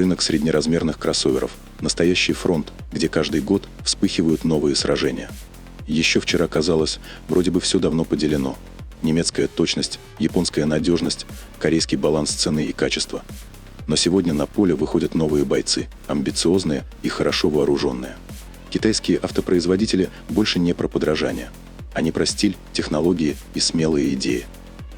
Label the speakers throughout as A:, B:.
A: рынок среднеразмерных кроссоверов – настоящий фронт, где каждый год вспыхивают новые сражения. Еще вчера казалось, вроде бы все давно поделено. Немецкая точность, японская надежность, корейский баланс цены и качества. Но сегодня на поле выходят новые бойцы, амбициозные и хорошо вооруженные. Китайские автопроизводители больше не про подражание. Они про стиль, технологии и смелые идеи.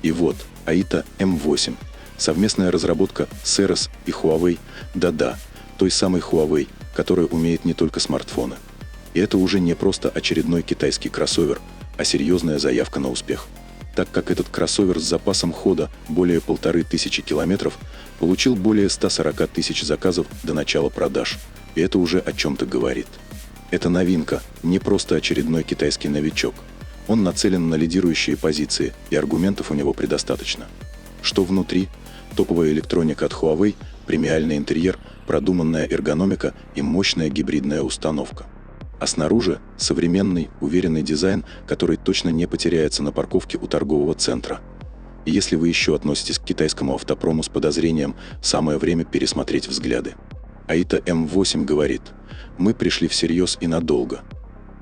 A: И вот, AITA M8. Совместная разработка Ceres и Huawei, да-да, той самой Huawei, которая умеет не только смартфоны. И это уже не просто очередной китайский кроссовер, а серьезная заявка на успех. Так как этот кроссовер с запасом хода более 1500 километров получил более 140 тысяч заказов до начала продаж. И это уже о чем-то говорит. Это новинка, не просто очередной китайский новичок. Он нацелен на лидирующие позиции, и аргументов у него предостаточно. Что внутри? Топовая электроника от Huawei, премиальный интерьер, продуманная эргономика и мощная гибридная установка. А снаружи – современный, уверенный дизайн, который точно не потеряется на парковке у торгового центра. И если вы еще относитесь к китайскому автопрому с подозрением, самое время пересмотреть взгляды. AITA M8 говорит: «Мы пришли всерьез и надолго».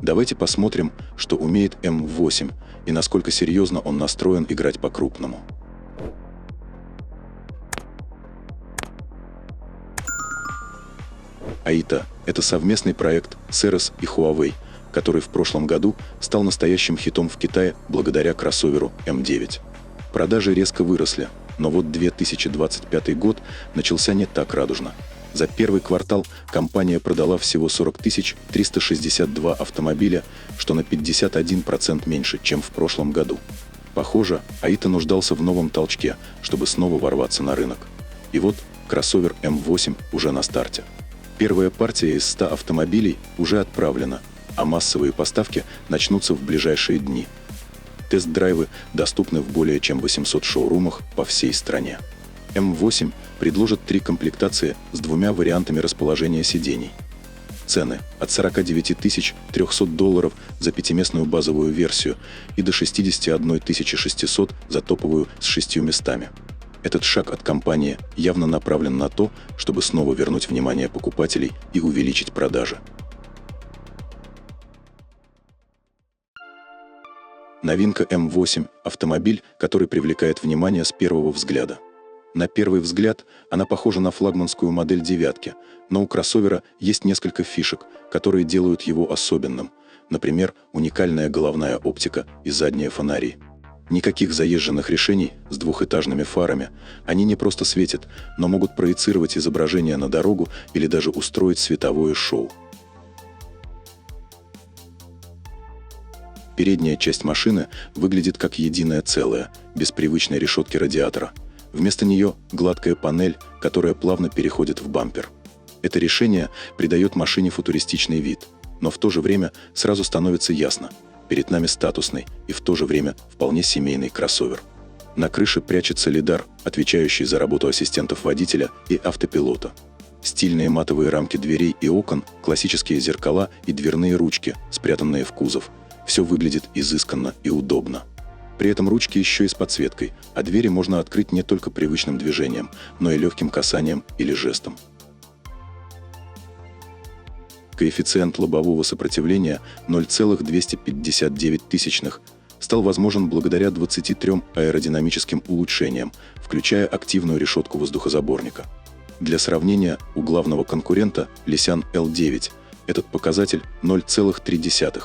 A: Давайте посмотрим, что умеет M8 и насколько серьезно он настроен играть по-крупному. AITA – это совместный проект Ceres и Huawei, который в прошлом году стал настоящим хитом в Китае благодаря кроссоверу M9. Продажи резко выросли, но вот 2025 год начался не так радужно. За первый квартал компания продала всего 40 362 автомобиля, что на 51% меньше, чем в прошлом году. Похоже, AITA нуждался в новом толчке, чтобы снова ворваться на рынок. И вот кроссовер M8 уже на старте. Первая партия из 100 автомобилей уже отправлена, а массовые поставки начнутся в ближайшие дни. Тест-драйвы доступны в более чем 800 шоурумах по всей стране. M8 предложит 3 комплектации с 2 вариантами расположения сидений. Цены от $49 300 за 5-местную базовую версию и до $61 600 за топовую с 6 местами. Этот шаг от компании явно направлен на то, чтобы снова вернуть внимание покупателей и увеличить продажи. Новинка M8 – автомобиль, который привлекает внимание с первого взгляда. На первый взгляд она похожа на флагманскую модель «девятки», но у кроссовера есть несколько фишек, которые делают его особенным. Например, уникальная головная оптика и задние фонари. Никаких заезженных решений с двухэтажными фарами. Они не просто светят, но могут проецировать изображение на дорогу или даже устроить световое шоу. Передняя часть машины выглядит как единое целое, без привычной решетки радиатора. Вместо нее гладкая панель, которая плавно переходит в бампер. Это решение придает машине футуристичный вид, но в то же время сразу становится ясно: перед нами статусный и в то же время вполне семейный кроссовер. На крыше прячется лидар, отвечающий за работу ассистентов водителя и автопилота. Стильные матовые рамки дверей и окон, классические зеркала и дверные ручки, спрятанные в кузов. Все выглядит изысканно и удобно. При этом ручки еще и с подсветкой, а двери можно открыть не только привычным движением, но и легким касанием или жестом. Коэффициент лобового сопротивления 0,259 стал возможен благодаря 23 аэродинамическим улучшениям, включая активную решетку воздухозаборника. Для сравнения, у главного конкурента Nissan L9 этот показатель 0,3.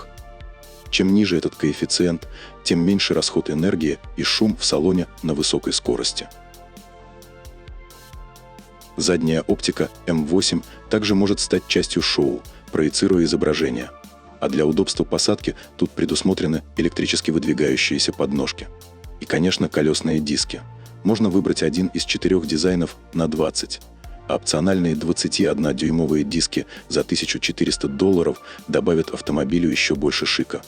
A: Чем ниже этот коэффициент, тем меньше расход энергии и шум в салоне на высокой скорости. Задняя оптика M8 также может стать частью шоу, проецируя изображение. А для удобства посадки тут предусмотрены электрически выдвигающиеся подножки. И, конечно, колесные диски. Можно выбрать один из 4 дизайнов на 20. А опциональные 21-дюймовые диски за $1400 добавят автомобилю еще больше шика.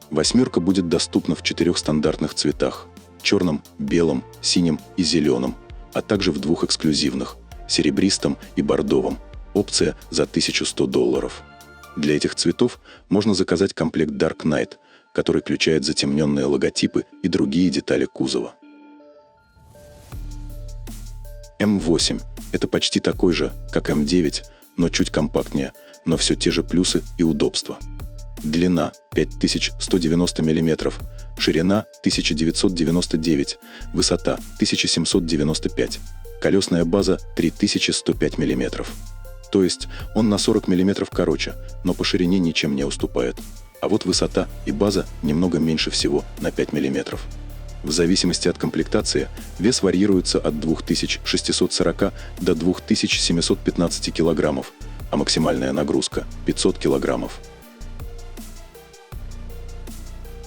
A: Восьмерка будет доступна в 4 стандартных цветах – черном, белом, синем и зеленом, а также в 2 эксклюзивных – серебристом и бордовом. Опция за $1100. Для этих цветов можно заказать комплект Dark Knight, который включает затемненные логотипы и другие детали кузова. М8 – это почти такой же, как М9, но чуть компактнее, но все те же плюсы и удобства. Длина – 5190 мм, ширина – 1999, высота – 1795, колесная база – 3105 мм. То есть он на 40 мм короче, но по ширине ничем не уступает. А вот высота и база немного меньше всего, на 5 мм. В зависимости от комплектации вес варьируется от 2640 до 2715 кг, а максимальная нагрузка – 500 кг.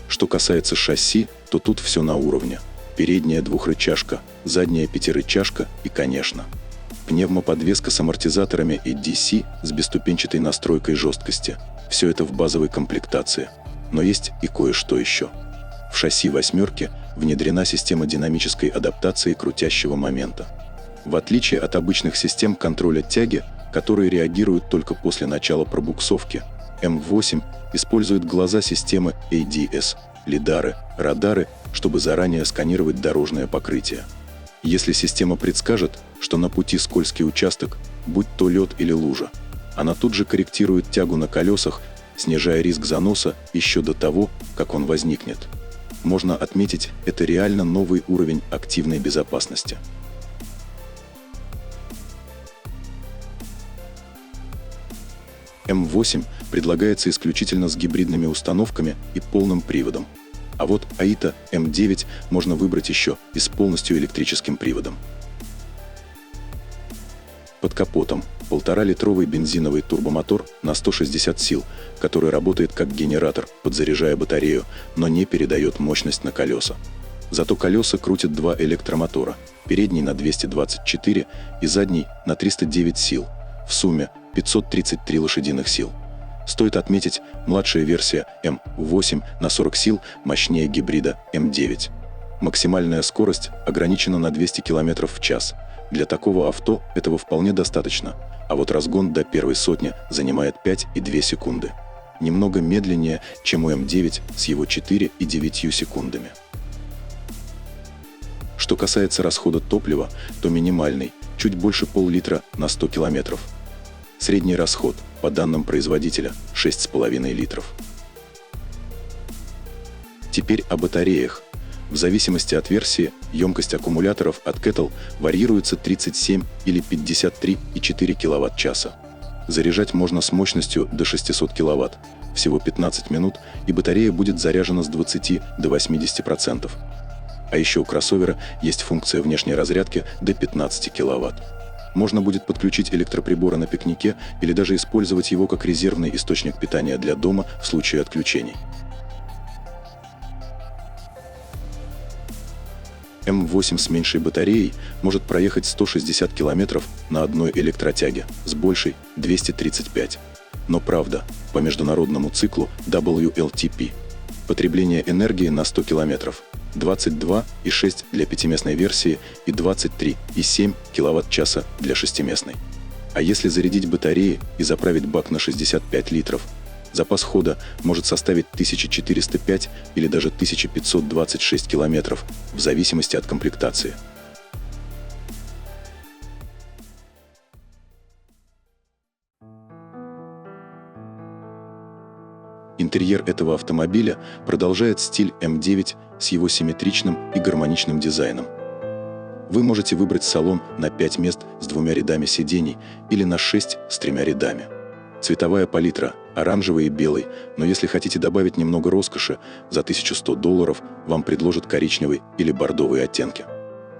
A: Что касается шасси, то тут все на уровне. Передняя двухрычажка, задняя пятирычажка и, конечно, пневмоподвеска с амортизаторами и DC с бесступенчатой настройкой жесткости. Все это в базовой комплектации. Но есть и кое-что еще. В шасси «восьмерки» внедрена система динамической адаптации крутящего момента. В отличие от обычных систем контроля тяги, которые реагируют только после начала пробуксовки, М8 использует глаза системы ADS, лидары, радары, чтобы заранее сканировать дорожное покрытие. Если система предскажет, что на пути скользкий участок, будь то лед или лужа, она тут же корректирует тягу на колесах, снижая риск заноса еще до того, как он возникнет. Можно отметить, это реально новый уровень активной безопасности. М8 предлагается исключительно с гибридными установками и полным приводом. А вот AITA М9 можно выбрать еще и с полностью электрическим приводом. Под капотом 1,5-литровый бензиновый турбомотор на 160 сил, который работает как генератор, подзаряжая батарею, но не передает мощность на колеса. Зато колеса крутят два электромотора, передний на 224 и задний на 309 сил, в сумме 533 лошадиных сил. Стоит отметить, младшая версия М8 на 40 сил мощнее гибрида М9. Максимальная скорость ограничена на 200 км в час. Для такого авто этого вполне достаточно, а вот разгон до первой сотни занимает 5,2 секунды. Немного медленнее, чем у М9 с его 4,9 секундами. Что касается расхода топлива, то минимальный, чуть больше пол-литра на 100 км. Средний расход, по данным производителя, 6,5 литров. Теперь о батареях. В зависимости от версии, емкость аккумуляторов от Kettle варьируется 37 или 53,4 кВт-часа. Заряжать можно с мощностью до 600 кВт, всего 15 минут, и батарея будет заряжена с 20 до 80%. А еще у кроссовера есть функция внешней разрядки до 15 кВт. Можно будет подключить электроприборы на пикнике или даже использовать его как резервный источник питания для дома в случае отключений. М8 с меньшей батареей может проехать 160 км на одной электротяге, с большей – 235. Но правда, по международному циклу WLTP. Потребление энергии на 100 км – 22,6 для пятиместной версии и 23,7 кВт-часа для шестиместной. А если зарядить батареи и заправить бак на 65 литров, запас хода может составить 1405 или даже 1526 километров, в зависимости от комплектации. Интерьер этого автомобиля продолжает стиль М9 с его симметричным и гармоничным дизайном. Вы можете выбрать салон на 5 мест с 2 рядами сидений или на 6 с 3 рядами. Цветовая палитра – оранжевый и белый, но если хотите добавить немного роскоши, за $1100 вам предложат коричневый или бордовые оттенки.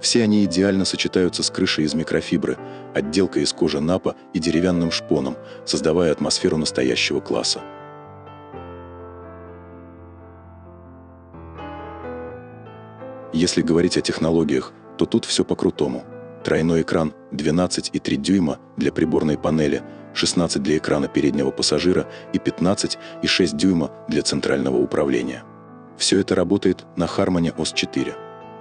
A: Все они идеально сочетаются с крышей из микрофибры, отделкой из кожи напа и деревянным шпоном, создавая атмосферу настоящего класса. Если говорить о технологиях, то тут все по-крутому. Тройной экран 12,3 дюйма для приборной панели, 16 для экрана переднего пассажира и 15,6 дюйма для центрального управления. Все это работает на Harmony OS 4.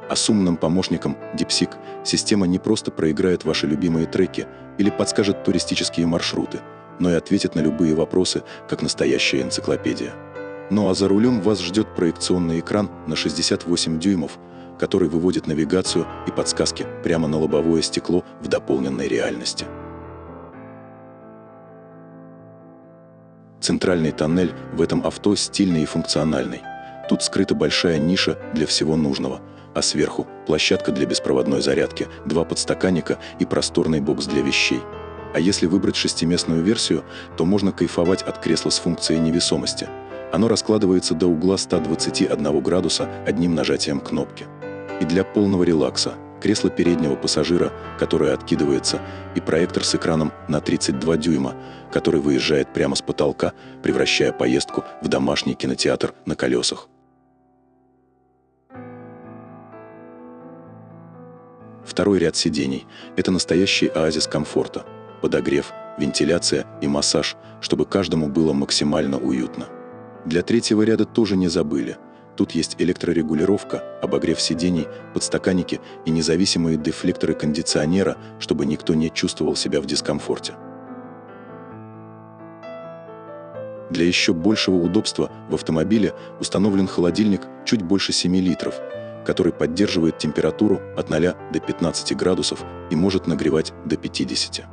A: А с умным помощником DeepSeek система не просто проиграет ваши любимые треки или подскажет туристические маршруты, но и ответит на любые вопросы, как настоящая энциклопедия. Ну а за рулем вас ждет проекционный экран на 68 дюймов, который выводит навигацию и подсказки прямо на лобовое стекло в дополненной реальности. Центральный тоннель в этом авто стильный и функциональный. Тут скрыта большая ниша для всего нужного, а сверху площадка для беспроводной зарядки, 2 подстаканника и просторный бокс для вещей. А если выбрать шестиместную версию, то можно кайфовать от кресла с функцией невесомости. Оно раскладывается до угла 121 градуса одним нажатием кнопки. И для полного релакса кресло переднего пассажира, которое откидывается, и проектор с экраном на 32 дюйма, который выезжает прямо с потолка, превращая поездку в домашний кинотеатр на колесах. Второй ряд сидений – это настоящий оазис комфорта. Подогрев, вентиляция и массаж, чтобы каждому было максимально уютно. Для третьего ряда тоже не забыли. Тут есть электрорегулировка, обогрев сидений, подстаканники и независимые дефлекторы кондиционера, чтобы никто не чувствовал себя в дискомфорте. Для еще большего удобства в автомобиле установлен холодильник чуть больше 7 литров, который поддерживает температуру от 0 до 15 градусов и может нагревать до 50.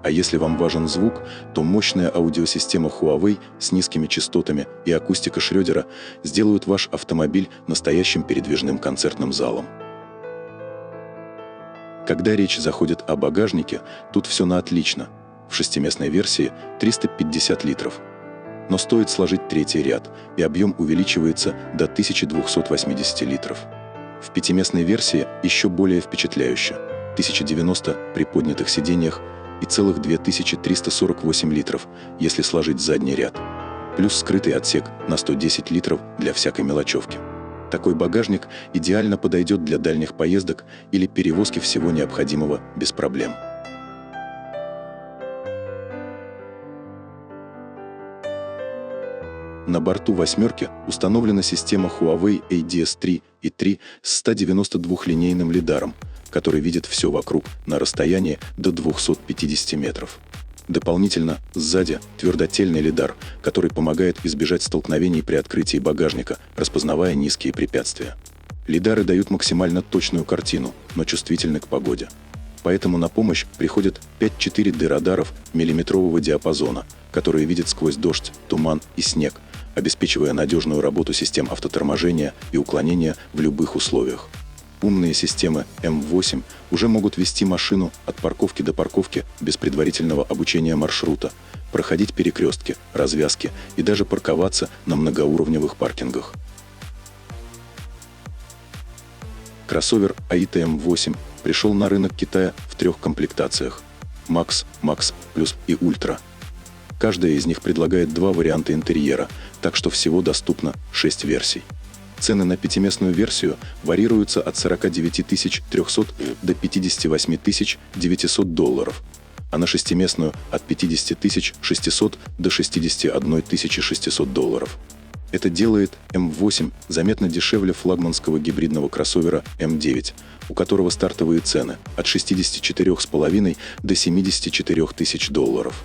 A: А если вам важен звук, то мощная аудиосистема Huawei с низкими частотами и акустика Шрёдера сделают ваш автомобиль настоящим передвижным концертным залом. Когда речь заходит о багажнике, тут все на отлично. В шестиместной версии 350 литров. Но стоит сложить третий ряд, и объем увеличивается до 1280 литров. В пятиместной версии еще более впечатляюще. 1090 при поднятых сиденьях и целых 2348 литров, если сложить задний ряд. Плюс скрытый отсек на 110 литров для всякой мелочевки. Такой багажник идеально подойдет для дальних поездок или перевозки всего необходимого без проблем. На борту «восьмерки» установлена система Huawei ADS-3 и 3 с 192-линейным лидаром, который видит все вокруг на расстоянии до 250 метров. Дополнительно, сзади твердотельный лидар, который помогает избежать столкновений при открытии багажника, распознавая низкие препятствия. Лидары дают максимально точную картину, но чувствительны к погоде. Поэтому на помощь приходят 5 4D радаров миллиметрового диапазона, которые видят сквозь дождь, туман и снег, обеспечивая надежную работу систем автоторможения и уклонения в любых условиях. Умные системы М8 уже могут вести машину от парковки до парковки без предварительного обучения маршрута, проходить перекрестки, развязки и даже парковаться на многоуровневых паркингах. Кроссовер AITA M8 пришел на рынок Китая в 3 комплектациях – Max, Max Plus и Ultra. Каждая из них предлагает 2 варианта интерьера, так что всего доступно 6 версий. Цены на пятиместную версию варьируются от $49 300 до $58 900 долларов, а на шестиместную – от $50 600 до $61 600 долларов. Это делает М8 заметно дешевле флагманского гибридного кроссовера М9, у которого стартовые цены от $64,5 до $74 тысяч долларов.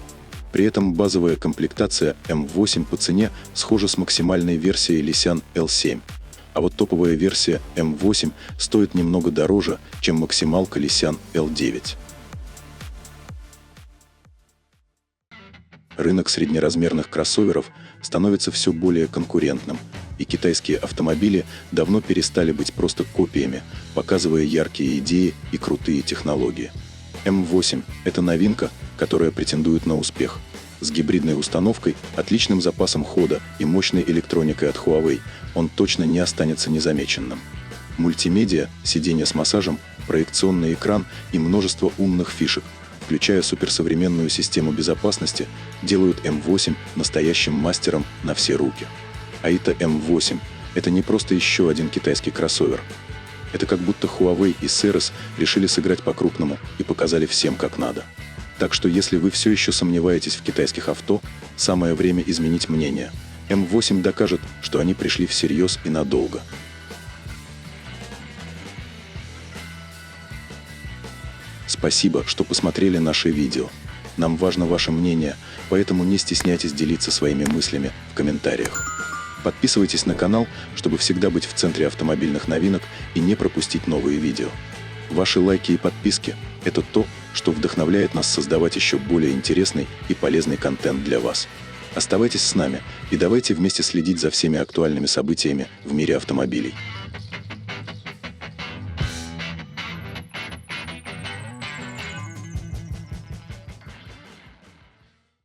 A: При этом базовая комплектация М8 по цене схожа с максимальной версией Nissan L7, а вот топовая версия М8 стоит немного дороже, чем максималка Nissan L9. Рынок среднеразмерных кроссоверов становится все более конкурентным, и китайские автомобили давно перестали быть просто копиями, показывая яркие идеи и крутые технологии. М8 – это новинка, которая претендует на успех. С гибридной установкой, отличным запасом хода и мощной электроникой от Huawei он точно не останется незамеченным. Мультимедиа, сиденье с массажем, проекционный экран и множество умных фишек, включая суперсовременную систему безопасности, делают М8 настоящим мастером на все руки. AITA M8 – это не просто еще один китайский кроссовер. Это как будто Huawei и Seres решили сыграть по-крупному и показали всем как надо. Так что если вы все еще сомневаетесь в китайских авто, самое время изменить мнение. М8 докажет, что они пришли всерьез и надолго. Спасибо, что посмотрели наше видео. Нам важно ваше мнение, поэтому не стесняйтесь делиться своими мыслями в комментариях. Подписывайтесь на канал, чтобы всегда быть в центре автомобильных новинок и не пропустить новые видео. Ваши лайки и подписки – это то, что вдохновляет нас создавать еще более интересный и полезный контент для вас. Оставайтесь с нами и давайте вместе следить за всеми актуальными событиями в мире автомобилей.